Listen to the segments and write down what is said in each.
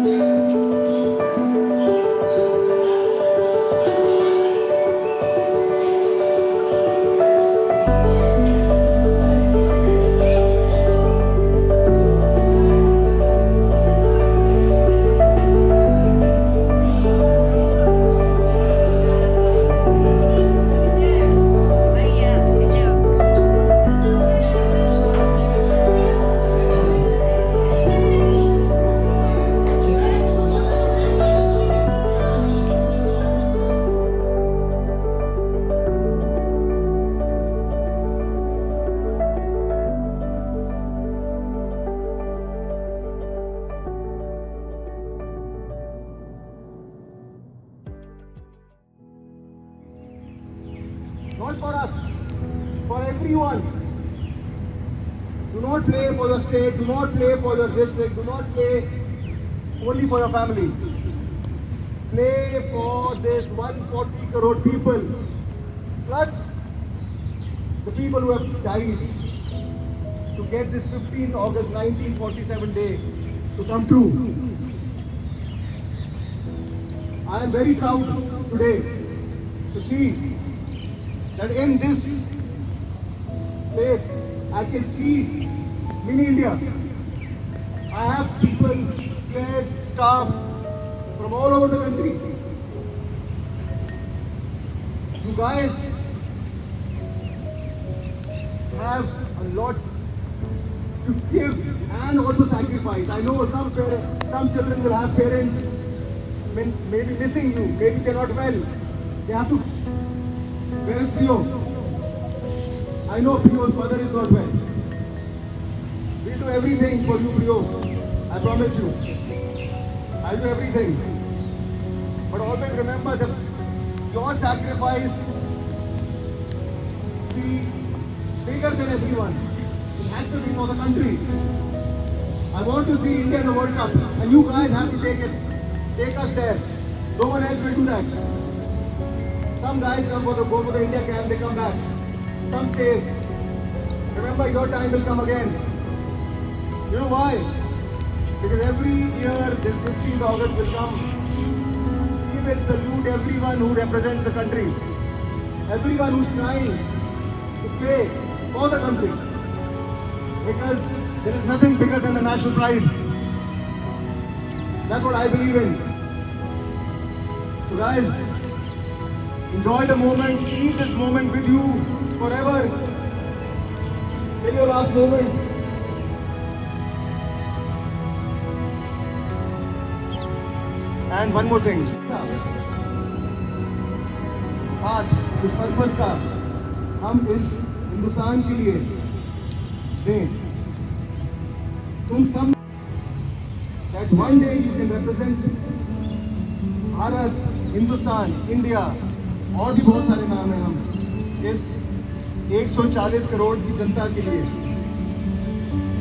Not for us, for everyone. Do not play for your state, do not play for your district, do not play only for your family. Play for this 140 crore people, plus the people who have died to get this 15th August 1947 day to come true. I am very proud today to see that in this place I can see mini India. I have people, players, staff from all over the country. You guys have a lot to give and also sacrifice. I know some children will have parents maybe missing you, maybe they're not well. They have to. Where is Priyo? I know Priyo's mother is not well. We'll do everything for you, Priyo. I promise you. I'll do everything. But always remember that your sacrifice will be bigger than everyone. It has to be for the country. I want to see India in the World Cup, and you guys have to take us there. No one else will do that. Some guys go for the India camp, they come back. Some stays. Remember, your time will come again. You know why? Because every year this 15th August will come. We will salute everyone who represents the country. Everyone who's trying to play for the country. Because there is nothing bigger than the national pride. That's what I believe in. So guys, enjoy the moment, keep this moment with you forever. Till your last moment. And one more thing. हाथ इस purpose का हम इस हिंदुस्तान के लिए दें. तुम सब that one day you can represent Bharat, Hindustan, India और भी बहुत सारे नाम हैं हम इस 140 करोड़ की जनता के लिए.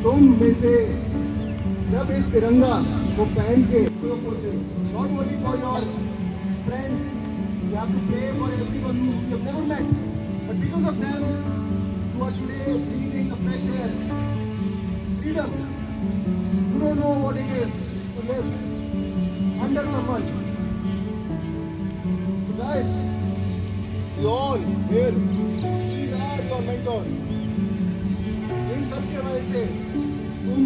तुम में से जब इस तिरंगा को पहन के not only for your friends, you have to pray for everyone who you have never met, but because of them you are today breathing the fresh air, freedom. You don't know what it is to live under someone. So guys, you all here, these are your mentors. इन सब के वजह से तुम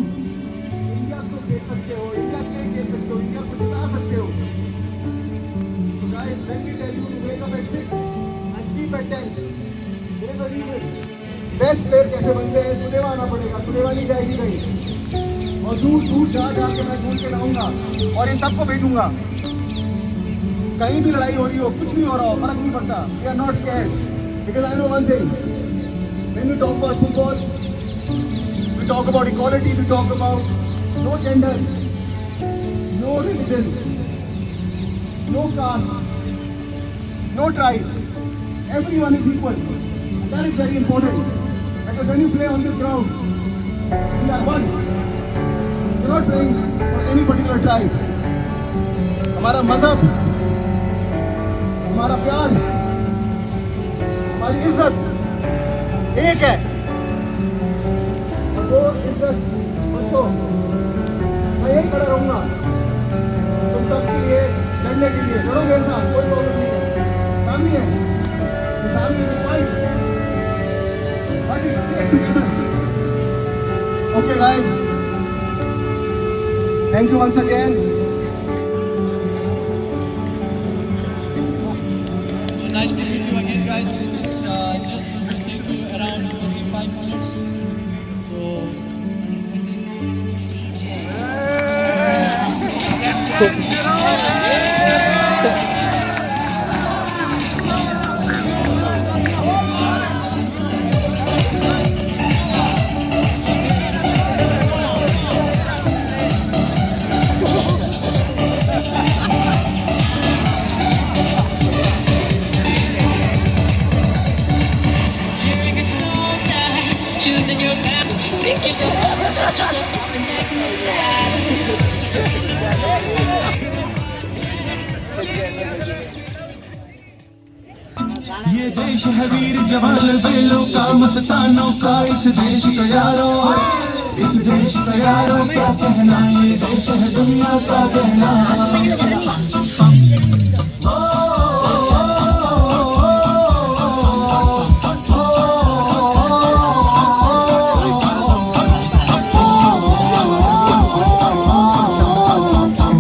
India को देख सकते हो, India के लिए खेल सकते हो, इंडिया को जिता सकते हो. So guys, let me tell you to wake up at 6 and sleep at 10. There is a reason. Best player कैसे बनते हैं? सुनेवा आना पड़ेगा, सुनेवा नहीं जाएगी कहीं. और दूर दूर जाके मैं ढूंढ के लाऊंगा और इन सबको भेजूंगा. कहीं भी लड़ाई हो रही हो, कुछ भी हो रहा हो, फर्क नहीं पड़ता. We are not scared because I know one thing. When we talk about football, we talk about equality, we talk about no gender, no religion, no caste, no tribe. Everyone is equal. And that is very important. Because when you play on this ground, we are one. We are not playing for any particular tribe. हमारा मजहब, हमारा प्यार, हमारी इज्जत एक है. और वो इज्जत बच्चों, मैं यही खड़ा रहूंगा लड़ो मेरे साथ, कोई प्रॉब्लम नहीं है, फैमिली है, family is fight, but it's stay together. Okay guys, thank you once again. Nice to meet you again, guys. It's just will take you around 45 minutes. So. Choosing your path, pick yourself up, touch yourself up, and back inside. ये देश है वीर जवान बेलों का मस्तानों का, इस देश का यारो, इस देश का यारो क्या कहना, ये देश है दुनिया का कहना।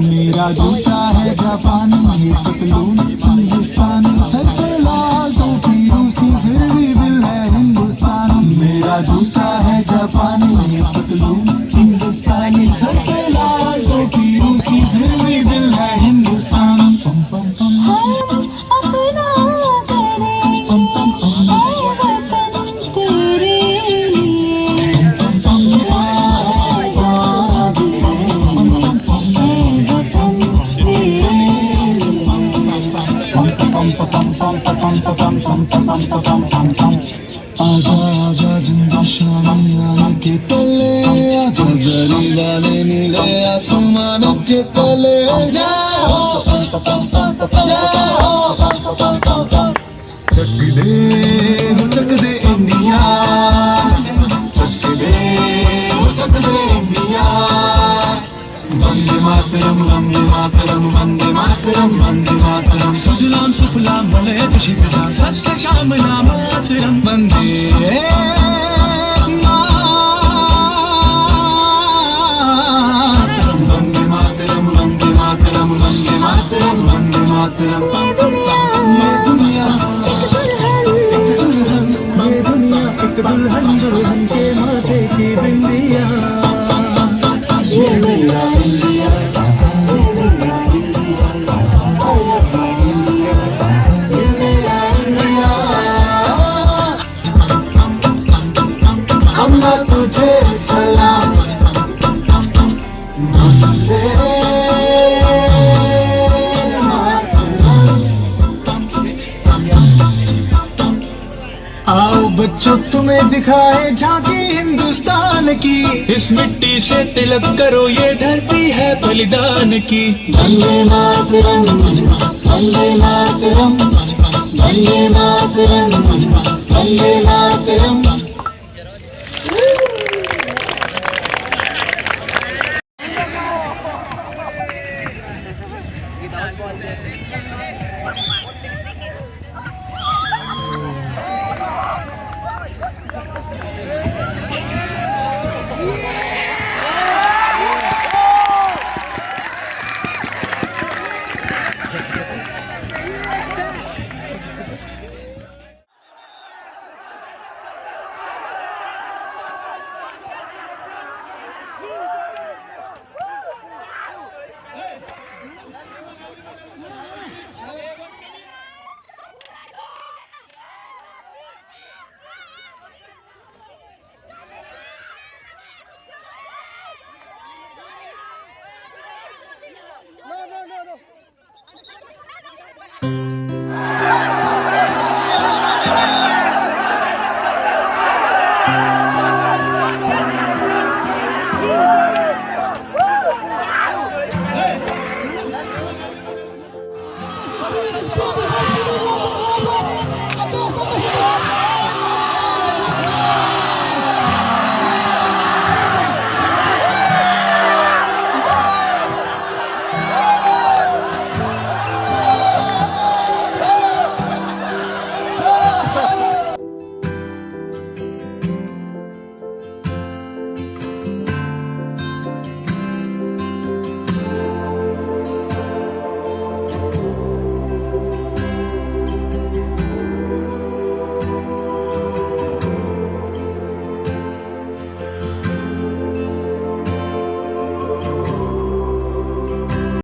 मेरा जूता है जापानी, ये पतलून हिंदुस्तानी, सर पे लाल टोपी रूसी, फिर भी दिल है हिंदुस्तानी। मेरा जूता है जापानी, ये पतलून हिंदुस्तानी, सर पे लाल टोपी रूसी, फिर भी दिल है हिंदुस्तानी। पम पम पम अपना करेंगे वतन तेरे लिए, आजा आजा जिंदा शामी आने के तले, आजा जरी वाले नीले आसमान के तले, जाओ चक दे हो चक दे इंडिया, चक दे हो चक दे इंडिया। वंदे मातरम वंदे मातरम वंदे मातरम वंदे मातरम, सुजलाम सुफलाम मलयज शिवलाम, सत्य श्यामला मातरम, वंदे मातरम वंदे मातरम वंदे मातरम वंदे मातरम वंदे मातरम। ये दुनिया एक दुल्हन, ये दुनिया एक दुल्हन, दुल्हन के माथे की बिंदिया, ये मेरा इंडिया, ये मेरा India, I love my India, ये मेरा इंडिया। अम्मा तुझे सलाम, वंदे आओ बच्चों तुम्हें दिखाए झांकी हिंदुस्तान की, इस मिट्टी से तिलक करो ये धरती है बलिदान की। Vande Mataram Vande Mataram Vande Mataram Vande Mataram. That was it.